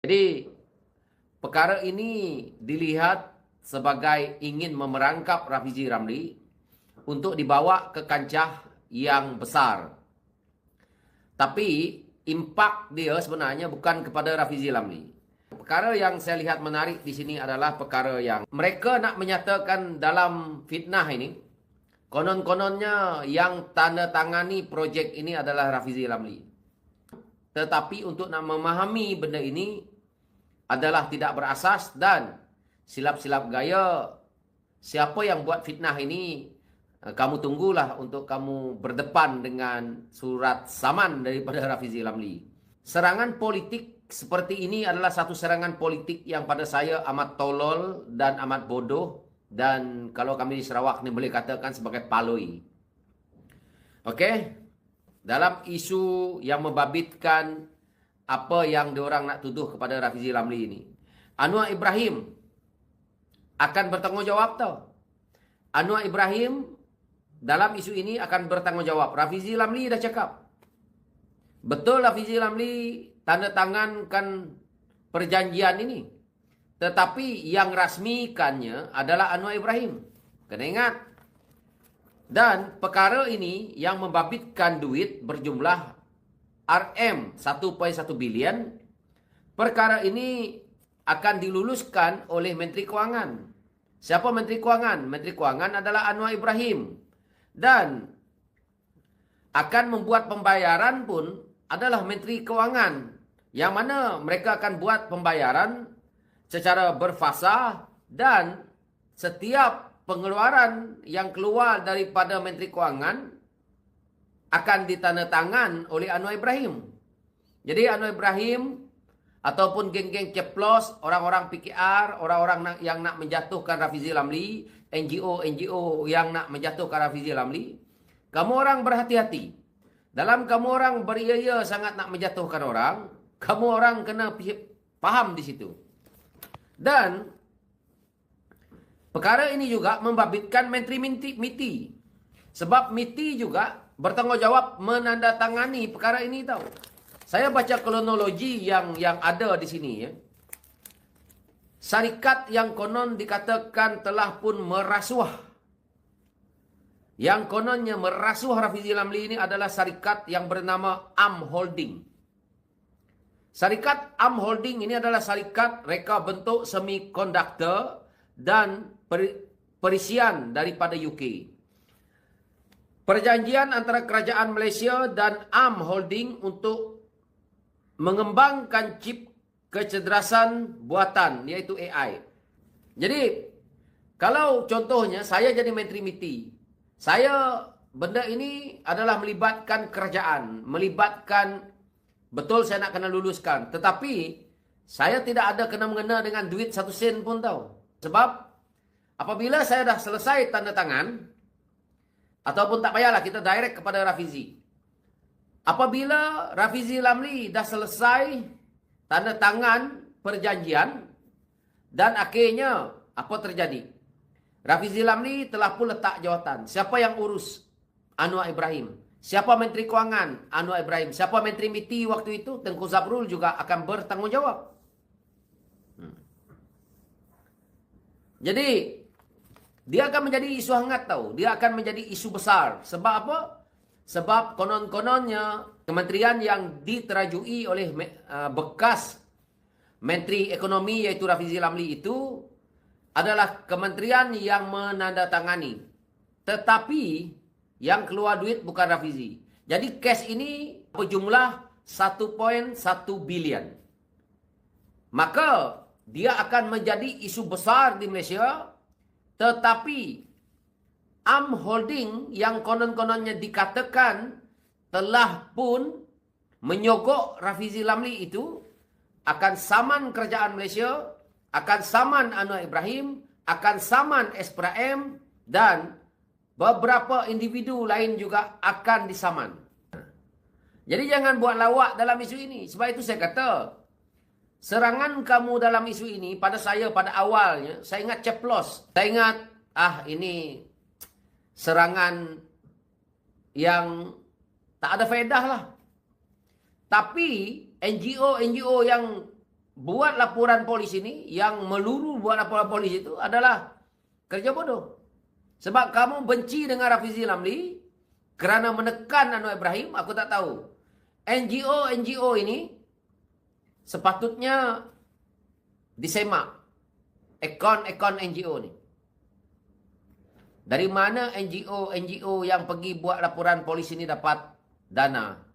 Jadi, perkara ini dilihat sebagai ingin memerangkap Rafizi Ramli untuk dibawa ke kancah yang besar. Tapi, impak dia sebenarnya bukan kepada Rafizi Ramli. Perkara yang saya lihat menarik di sini adalah perkara yang mereka nak menyatakan dalam fitnah ini, konon-kononnya yang tanda tangani projek ini adalah Rafizi Ramli. Tetapi untuk nak memahami benda ini adalah tidak berasas dan silap-silap gaya. Siapa yang buat fitnah ini, kamu tunggulah untuk kamu berdepan dengan surat saman daripada Rafizi Ramli. Serangan politik seperti ini adalah satu serangan politik yang pada saya amat tolol dan amat bodoh. Dan kalau kami di Sarawak ni boleh katakan sebagai paloi. Okey? Dalam isu yang membabitkan apa yang diorang nak tuduh kepada Rafizi Ramli ini, Anwar Ibrahim akan bertanggungjawab tau. Anwar Ibrahim dalam isu ini akan bertanggungjawab. Rafizi Ramli dah cakap. Betul Rafizi Ramli tanda tangankan perjanjian ini. Tetapi yang rasmikannya adalah Anwar Ibrahim. Kena ingat. Dan perkara ini yang membabitkan duit berjumlah RM1.1 bilion. Perkara ini akan diluluskan oleh Menteri Kewangan. Siapa Menteri Kewangan? Menteri Kewangan adalah Anwar Ibrahim. Dan akan membuat pembayaran pun adalah Menteri Kewangan. Yang mana mereka akan buat pembayaran secara berfasa dan setiap pengeluaran yang keluar daripada Menteri Kewangan akan ditandatangan oleh Anwar Ibrahim. Jadi Anwar Ibrahim ataupun geng-geng ceplos, orang-orang PKR, orang-orang yang nak menjatuhkan Rafizi Ramli, NGO yang nak menjatuhkan Rafizi Ramli, kamu orang berhati-hati. Dalam kamu orang beria-ia sangat nak menjatuhkan orang, kamu orang kena faham di situ. Dan perkara ini juga membabitkan Menteri MITI. Sebab MITI juga bertanggungjawab menandatangani perkara ini tahu. Saya baca kronologi yang ada di sini ya. Syarikat yang konon dikatakan telah pun merasuah. Yang kononnya merasuah Rafizi Ramli ini adalah syarikat yang bernama Am Holding. Syarikat Am Holding ini adalah syarikat reka bentuk semikonduktor dan perisian daripada UK. Perjanjian antara kerajaan Malaysia dan Am Holding untuk mengembangkan chip kecerdasan buatan, iaitu AI. Jadi, kalau contohnya saya jadi Menteri MITI, benda ini adalah melibatkan kerajaan, melibatkan, betul saya nak kena luluskan. Tetapi, saya tidak ada kena-mengena dengan duit 1 sen pun tahu. Sebab, apabila saya dah selesai tanda tangan, ataupun tak payahlah kita direct kepada Rafizi. Apabila Rafizi Ramli dah selesai tanda tangan perjanjian dan akhirnya apa terjadi? Rafizi Ramli telah pun letak jawatan. Siapa yang urus? Anwar Ibrahim. Siapa Menteri Kewangan? Anwar Ibrahim. Siapa Menteri MITI waktu itu? Tengku Zabrul juga akan bertanggungjawab. Jadi dia akan menjadi isu hangat tahu. Dia akan menjadi isu besar. Sebab apa? Sebab konon-kononnya kementerian yang diterajui oleh bekas Menteri Ekonomi iaitu Rafizi Ramli itu adalah kementerian yang menandatangani. Tetapi yang keluar duit bukan Rafizi. Jadi kes ini berjumlah 1.1 bilion. Maka dia akan menjadi isu besar di Malaysia. Tetapi Am Holding yang konon-kononnya dikatakan telah pun menyogok Rafizi Ramli itu akan saman kerajaan Malaysia, akan saman Anwar Ibrahim, akan saman SPRM dan beberapa individu lain juga akan disaman. Jadi jangan buat lawak dalam isu ini. Sebab itu saya kata, serangan kamu dalam isu ini pada saya pada awalnya, saya ingat ceplos. Saya ingat, ini serangan yang tak ada faedah lah. Tapi NGO yang buat laporan polis ini, yang meluru buat laporan polis itu adalah kerja bodoh. Sebab kamu benci dengan Rafizi Lamli kerana menekan Anwar Ibrahim, aku tak tahu. NGO ini sepatutnya disemak. Akaun NGO ni. Dari mana NGO yang pergi buat laporan polis ini dapat dana?